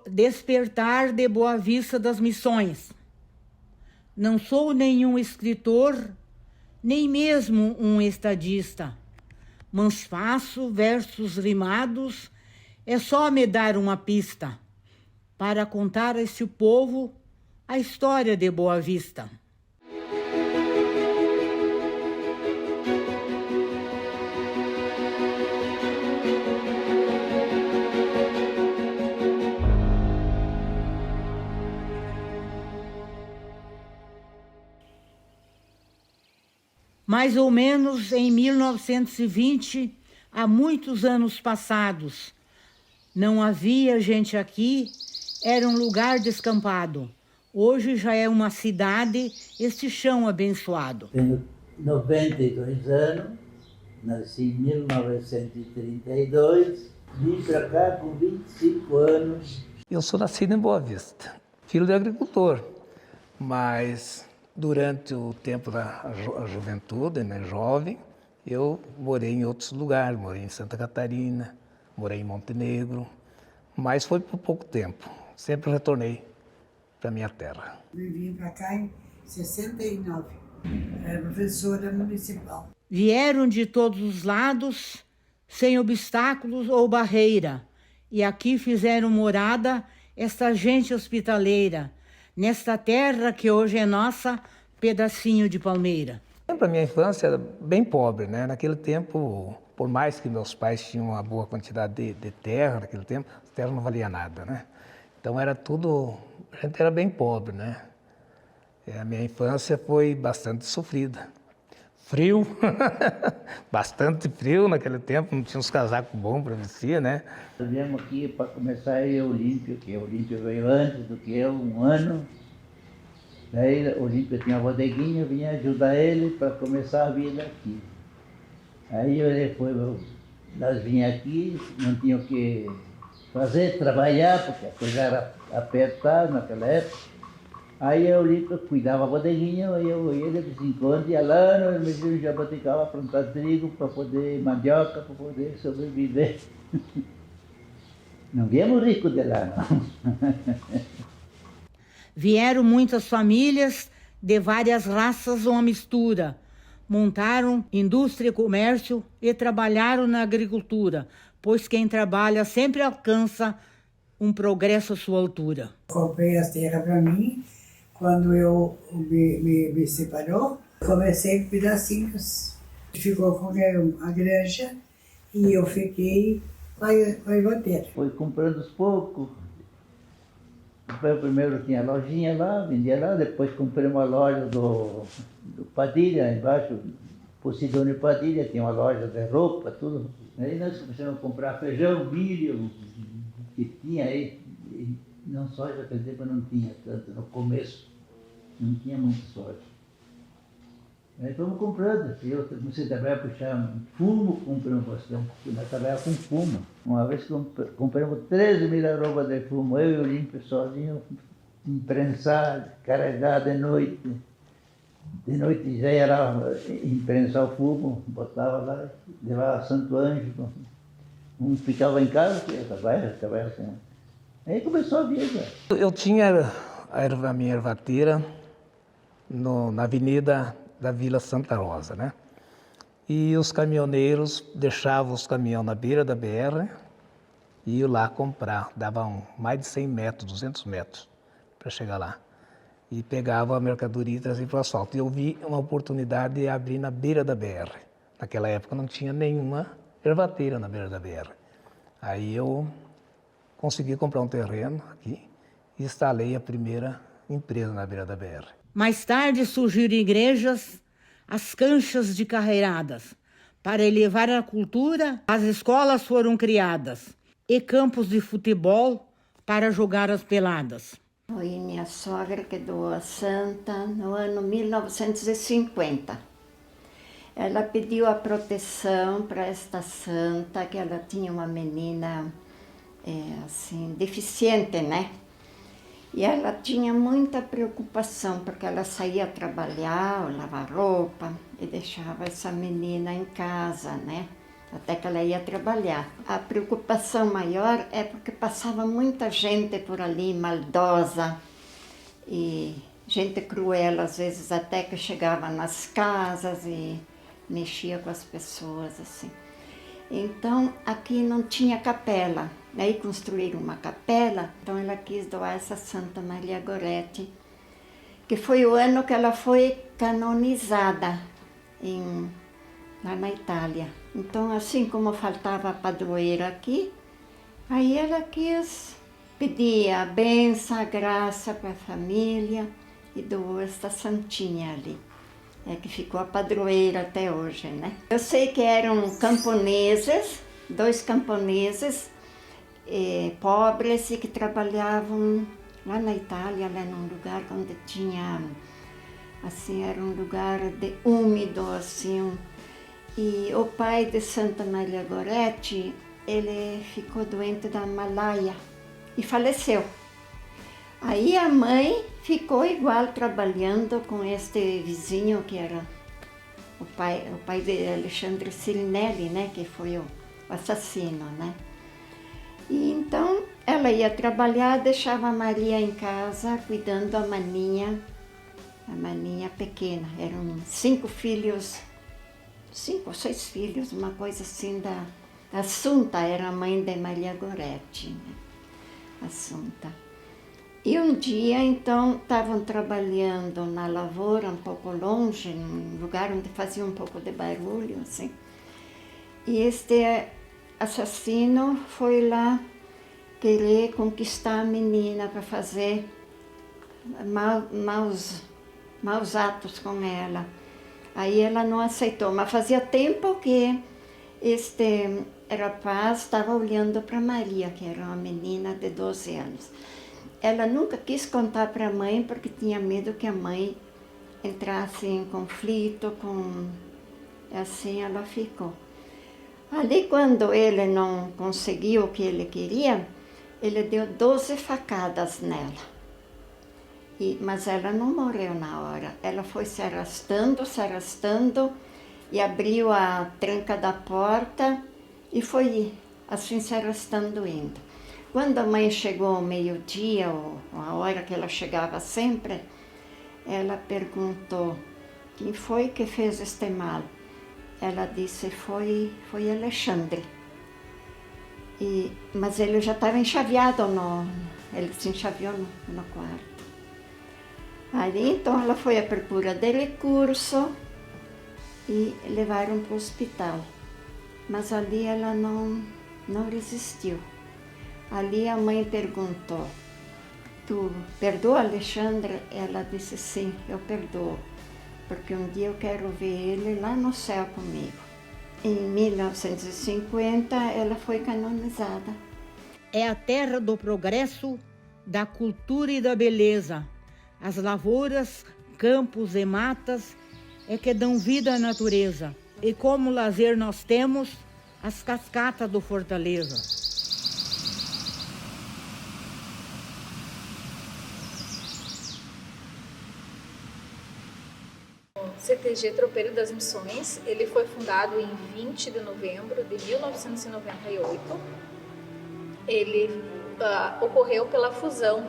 despertar de Boa Vista das Missões. Não sou nenhum escritor, nem mesmo um estadista, mas faço versos rimados, é só me dar uma pista para contar a esse povo a história de Boa Vista. Mais ou menos em 1920, há muitos anos passados, não havia gente aqui, era um lugar descampado. Hoje já é uma cidade, este chão abençoado. Tenho 92 anos, nasci em 1932, vim para cá com 25 anos. Eu sou nascido em Boa Vista, filho de agricultor, mas durante o tempo da juventude, né, jovem, eu morei em outros lugares, morei em Santa Catarina, morei em Montenegro, mas foi por pouco tempo, sempre retornei para minha terra. Eu vim para cá em 69, era professora municipal. Vieram de todos os lados, sem obstáculos ou barreira, e aqui fizeram morada esta gente hospitaleira, nesta terra que hoje é nossa, pedacinho de palmeira. A minha infância era bem pobre, né? Naquele tempo, por mais que meus pais tinham uma boa quantidade de terra, naquele tempo, a terra não valia nada, né? Então era tudo, a gente era bem pobre, né? A minha infância foi bastante sofrida. Frio, bastante frio naquele tempo, não tinha uns casacos bons para vestir, né? Viemos aqui para começar a Olímpio, que o Olímpio veio antes do que eu, um ano. Daí o Olímpio tinha uma bodeguinha, eu vinha ajudar ele para começar a vida aqui. Aí nós vinha aqui, não tinha o que fazer, trabalhar, porque a coisa era apertada naquela época. Aí o Olímpio cuidava da bodeguinha, eu e ele de 5 anos ia lá, nós já boticava a plantar trigo para poder, mandioca, para poder sobreviver. Não viemos ricos de lá, não. Vieram muitas famílias de várias raças, uma mistura. Montaram indústria e comércio e trabalharam na agricultura, pois quem trabalha sempre alcança um progresso à sua altura. Comprei as terras para mim, quando eu me separou, comecei com pedacinhos. Ficou com a granja e eu fiquei com a ivateira. Foi comprando aos poucos. Primeiro tinha a lojinha lá, vendia lá, depois comprei uma loja do Padilha, embaixo, Posidônio Padilha, tinha uma loja de roupa, tudo. Aí nós começamos a comprar feijão, milho, que tinha aí, não soja, naquele tempo não tinha tanto, no começo não tinha muito soja. Aí fomos comprando, eu comecei a trabalhar, puxar fumo, compramos bastante, nós trabalhávamos com fumo. Uma vez compramos 13 mil arrobas de fumo, eu e o Olímpio sozinho, imprensar, carregar de noite. De noite já era imprensar o fumo, botava lá, levava a Santo Ângelo. Um ficava em casa, trabalhava com... Aí começou a vida. Eu tinha a minha ervateira na avenida da Vila Santa Rosa, né? E os caminhoneiros deixavam os caminhões na beira da BR e iam lá comprar. Davam mais de 100 metros, 200 metros para chegar lá. E pegavam a mercadoria e traziam para o asfalto. E eu vi uma oportunidade de abrir na beira da BR. Naquela época não tinha nenhuma ervateira na beira da BR. Aí eu consegui comprar um terreno aqui e instalei a primeira empresa na beira da BR. Mais tarde surgiram igrejas, as canchas de carreiradas. Para elevar a cultura, as escolas foram criadas e campos de futebol para jogar as peladas. Foi minha sogra que doou a santa no ano 1950. Ela pediu a proteção para esta santa, que ela tinha uma menina assim, deficiente, né? E ela tinha muita preocupação, porque ela saía trabalhar, lavar roupa, e deixava essa menina em casa, né? até que ela ia trabalhar. A preocupação maior é porque passava muita gente por ali, maldosa, e gente cruel, às vezes até que chegava nas casas e mexia com as pessoas, assim. Então, aqui não tinha capela. Aí construíram uma capela, então ela quis doar essa Santa Maria Goretti, que foi o ano que ela foi canonizada lá na Itália. Então, assim como faltava a padroeira aqui, aí ela quis pedir a bênção, a graça para a família e doou esta santinha ali. É que ficou a padroeira até hoje, né? Eu sei que eram camponeses, 2 camponeses pobres e que trabalhavam lá na Itália, lá num lugar onde tinha, assim, era um lugar úmido, assim. E o pai de Santa Maria Goretti, ele ficou doente da malaria e faleceu. Aí a mãe ficou igual trabalhando com este vizinho que era o pai de Alexandre Sirinelli, né, que foi o assassino, né? E então ela ia trabalhar, deixava a Maria em casa cuidando da maninha, a maninha pequena. Eram 5 filhos, 5 ou 6 filhos, uma coisa assim da Assunta, era a mãe de Maria Goretti, né? Assunta. E um dia, então, estavam trabalhando na lavoura, um pouco longe, num lugar onde fazia um pouco de barulho, assim. E este assassino foi lá querer conquistar a menina para fazer maus atos com ela. Aí ela não aceitou, mas fazia tempo que este rapaz estava olhando para Maria, que era uma menina de 12 anos. Ela nunca quis contar para a mãe porque tinha medo que a mãe entrasse em conflito com... Assim ela ficou. Ali, quando ele não conseguiu o que ele queria, ele deu 12 facadas nela. Mas ela não morreu na hora. Ela foi se arrastando e abriu a tranca da porta e foi assim se arrastando indo. Quando a mãe chegou ao meio-dia, ou a hora que ela chegava sempre, ela perguntou: quem foi que fez este mal? Ela disse: foi Alexandre. Mas ele já estava enxaveado, ele se enxaveou no quarto. Aí então ela foi à procura de recurso e levaram para o hospital. Mas ali ela não resistiu. Ali a mãe perguntou: tu perdoa Alexandre? Ela disse: sim, eu perdoo, porque um dia eu quero ver ele lá no céu comigo. Em 1950 ela foi canonizada. É a terra do progresso, da cultura e da beleza. As lavouras, campos e matas é que dão vida à natureza. E como lazer nós temos as cascatas do Fortaleza. O CTG Tropeiro das Missões, ele foi fundado em 20 de novembro de 1998. Ele ocorreu pela fusão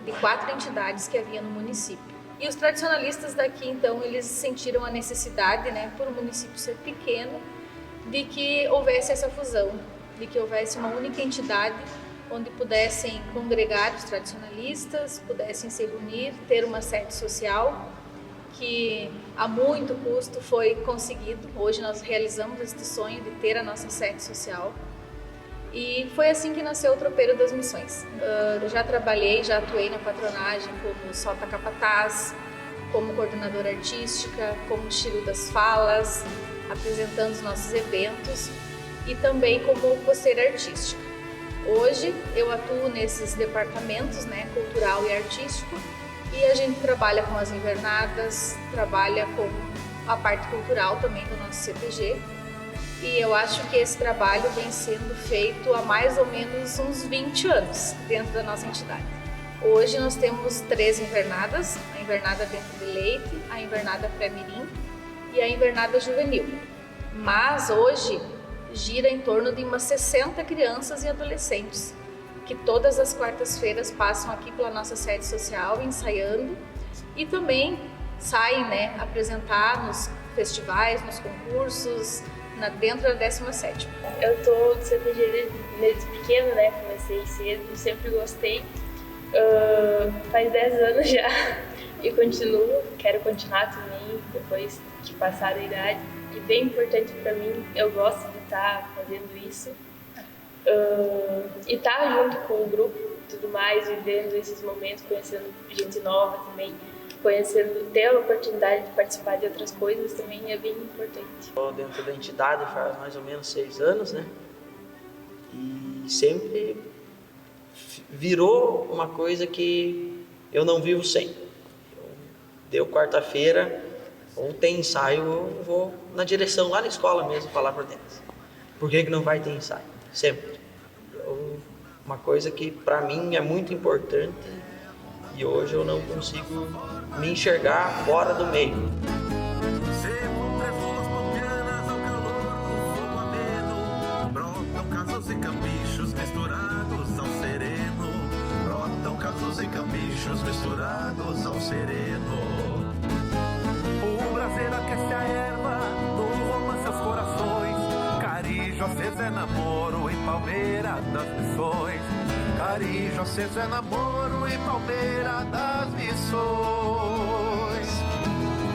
de 4 entidades que havia no município. E os tradicionalistas daqui, então, eles sentiram a necessidade, né, por o município ser pequeno, de que houvesse essa fusão, de que houvesse uma única entidade onde pudessem congregar os tradicionalistas, pudessem se reunir, ter uma sede social, que a muito custo foi conseguido. Hoje nós realizamos este sonho de ter a nossa sede social. E foi assim que nasceu o Tropeiro das Missões. Eu já atuei na patronagem como Sota Capataz, como coordenadora artística, como Chiru das Falas, apresentando os nossos eventos e também como coceira artística. Hoje eu atuo nesses departamentos, né, cultural e artístico, e a gente trabalha com as invernadas, trabalha com a parte cultural também do nosso CTG. E eu acho que esse trabalho vem sendo feito há mais ou menos uns 20 anos dentro da nossa entidade. Hoje nós temos 3 invernadas: a invernada Dentro de Leite, a invernada Pré-Mirim e a invernada Juvenil. Mas hoje gira em torno de umas 60 crianças e adolescentes, que todas as quartas-feiras passam aqui pela nossa sede social ensaiando e também saem, né, apresentar nos festivais, nos concursos, dentro da 17ª. Eu tô do CTG desde pequeno, né, comecei cedo, sempre gostei, faz 10 anos já e continuo, quero continuar também depois de passar a idade. E bem importante para mim, eu gosto de estar fazendo isso e estar junto com o grupo e tudo mais, vivendo esses momentos, conhecendo gente nova também, ter a oportunidade de participar de outras coisas também é bem importante. Estou dentro da entidade faz mais ou menos 6 anos, né? E sempre virou uma coisa que eu não vivo sem. Deu quarta-feira, ou tem ensaio, eu vou na direção lá na escola mesmo falar para eles. Por que não vai ter ensaio? Sempre. Uma coisa que para mim é muito importante e hoje eu não consigo me enxergar fora do meio. Brotam casos e cambichos misturados ao sereno. Brotam casos e cambichos misturados ao sereno. O Brasil aquece a erva, no romance aos corações. Carijo aceso é namoro em Palmeira das Missões. Carijo aceso é namoro em Palmeira das Missões.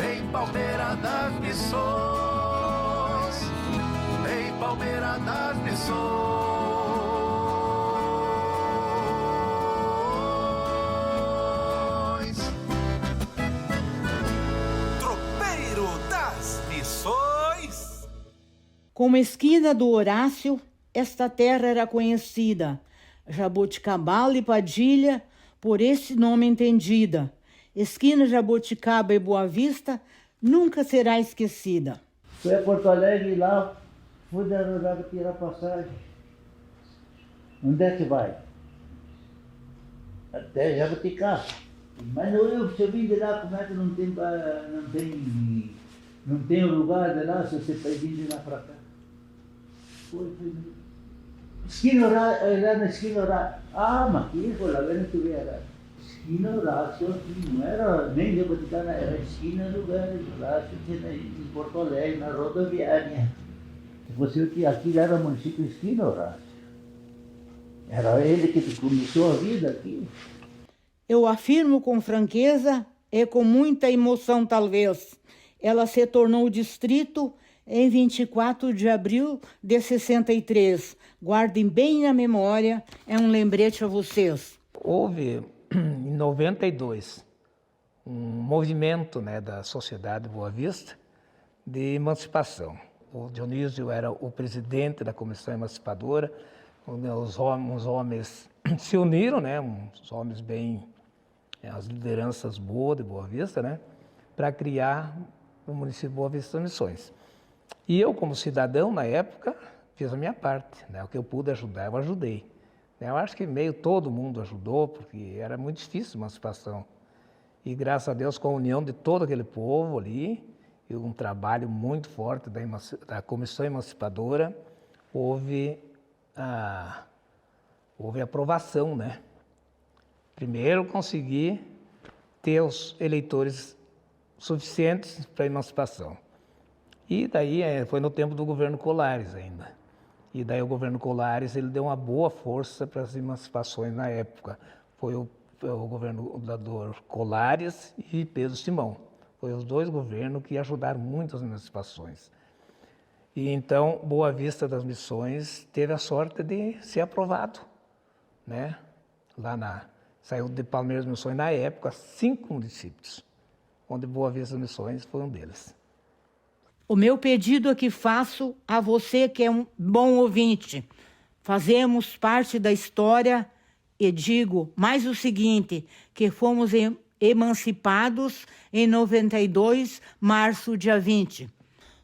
Em Palmeira das Missões. Em Palmeira das Missões. Tropeiro das Missões. Como esquina do Horácio, esta terra era conhecida, Jaboticabal e Padilha, por esse nome entendida. Esquina Jaboticaba e Boa Vista nunca será esquecida. Fui a Porto Alegre e lá fui da rodada tirar passagem. Onde é que vai? Até Jaboticaba. Mas se eu vim de lá, como é que não tem lugar de lá se você vai vir de lá para cá? Foi. Esquina Horácio, lá na esquina Horácio. Ah, mas aqui foi lá, não tu era. Esquina Horácio, não era nem Jaboticaba, era esquina do Horácio, em Porto Alegre, na rodoviária. Aqui era o município Esquina Horácio. Era ele que começou a vida aqui. Eu afirmo com franqueza e com muita emoção, talvez. Ela se tornou distrito em 24 de abril de 63. Guardem bem na memória, é um lembrete a vocês. Houve, em 92, um movimento, né, da Sociedade Boa Vista de emancipação. O Dionísio era o presidente da Comissão Emancipadora, os homens se uniram, né, uns homens bem, as lideranças boas de Boa Vista, né, para criar o município de Boa Vista das Missões. E eu, como cidadão, na época, fiz a minha parte, né? O que eu pude ajudar, eu ajudei. Eu acho que meio todo mundo ajudou, porque era muito difícil a emancipação. E graças a Deus, com a união de todo aquele povo ali, e um trabalho muito forte da Comissão Emancipadora, houve aprovação, né? Primeiro, consegui ter os eleitores suficientes para a emancipação. E daí foi no tempo do governo Colares ainda. E daí o governo Colares ele deu uma boa força para as emancipações na época. Foi o governador Colares e Pedro Simão. Foi os dois governos que ajudaram muito as emancipações. E então Boa Vista das Missões teve a sorte de ser aprovado, né? Saiu de Palmeiras das Missões na época 5 municípios, onde Boa Vista das Missões foi um deles. O meu pedido aqui faço a você que é um bom ouvinte. Fazemos parte da história e digo mais o seguinte, que fomos emancipados em 92, março, dia 20.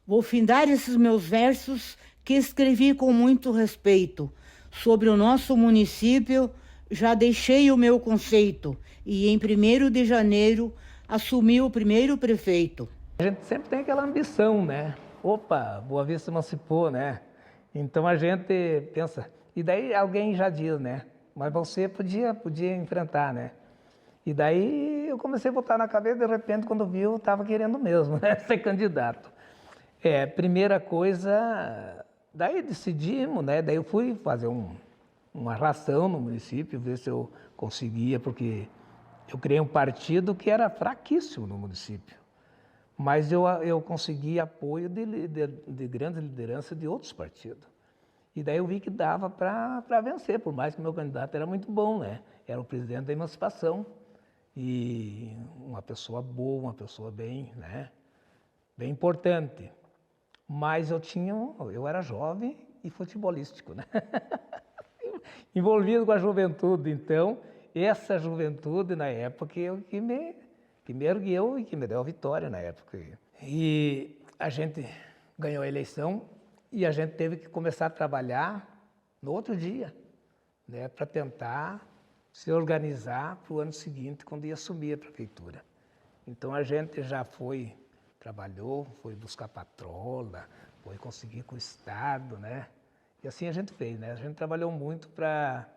Vou findar esses meus versos que escrevi com muito respeito. Sobre o nosso município, já deixei o meu conceito e em 1º de janeiro assumi o primeiro prefeito. A gente sempre tem aquela ambição, né? Opa, Boa Vista emancipou, né? Então a gente pensa, e daí alguém já diz, né? Mas você podia enfrentar, né? E daí eu comecei a botar na cabeça, de repente, quando vi, eu estava querendo mesmo, né? Ser candidato. Primeira coisa, daí decidimos, né? Daí eu fui fazer uma ração no município, ver se eu conseguia, porque eu criei um partido que era fraquíssimo no município. Mas eu consegui apoio de grande liderança de outros partidos. E daí eu vi que dava para vencer, por mais que o meu candidato era muito bom, né? Era o presidente da Emancipação. E uma pessoa boa, uma pessoa bem importante. Mas eu era jovem e futebolístico, né? Envolvido com a juventude. Então, essa juventude, na época, que me ergueu e que me deu a vitória na época. E a gente ganhou a eleição e a gente teve que começar a trabalhar no outro dia, né? Para tentar se organizar para o ano seguinte, quando ia assumir a prefeitura. Então a gente já trabalhou, foi buscar patrola, foi conseguir com o Estado, né? E assim a gente fez, né? A gente trabalhou muito para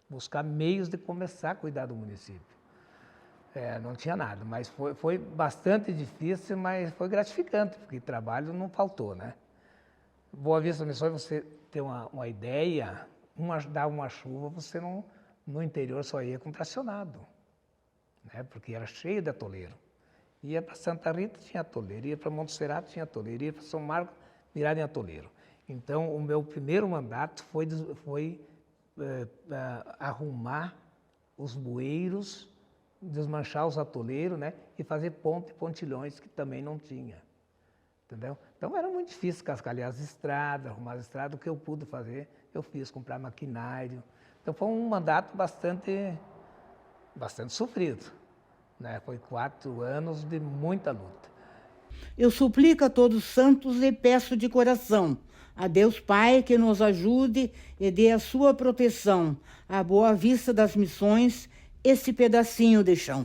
buscar meios de começar a cuidar do município. Não tinha nada, mas foi bastante difícil, mas foi gratificante, porque trabalho não faltou, né? Boa Vista Missões, você ter uma ideia, dar uma chuva, você não... No interior só ia com tracionado, né? Porque era cheio de atoleiro. Ia para Santa Rita, tinha atoleiro. Ia para Montserrat, tinha atoleiro. Ia para São Marcos, virado em atoleiro. Então, o meu primeiro mandato foi arrumar os bueiros, desmanchar os atoleiros, né? E fazer ponte e pontilhões, que também não tinha. Entendeu? Então, era muito difícil cascalhar as estradas, arrumar as estradas. O que eu pude fazer, eu fiz, comprar maquinário. Então, foi um mandato bastante sofrido, né? Foi 4 anos de muita luta. Eu suplico a todos os santos e peço de coração a Deus Pai que nos ajude e dê a sua proteção à Boa Vista das Missões, esse pedacinho de chão.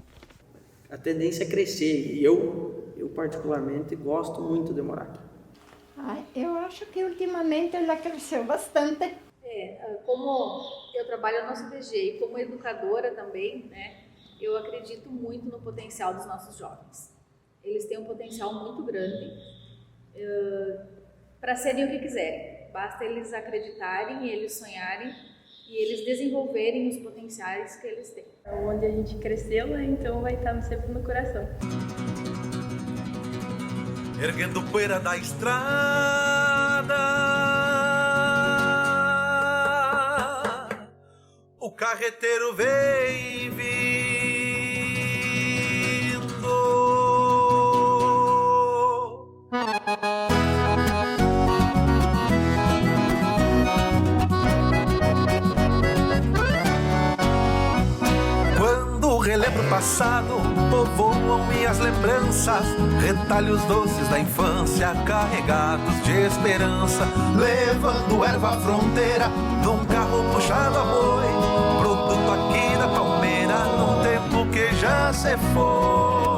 A tendência é crescer e eu particularmente gosto muito de morar aqui. Eu acho que ultimamente ela cresceu bastante. Como eu trabalho na CDG e como educadora também, né, eu acredito muito no potencial dos nossos jovens. Eles têm um potencial muito grande para serem o que quiserem. Basta eles acreditarem, eles sonharem e eles desenvolverem os potenciais que eles têm. Onde a gente cresceu, né, então vai estar sempre no coração. Erguendo poeira da estrada, o carreteiro vem vindo. Quando relembro o passado, povoam minhas lembranças, retalhos doces da infância, carregados de esperança, levando erva à fronteira, num carro puxado a boi, produto aqui da palmeira, num tempo que já se foi.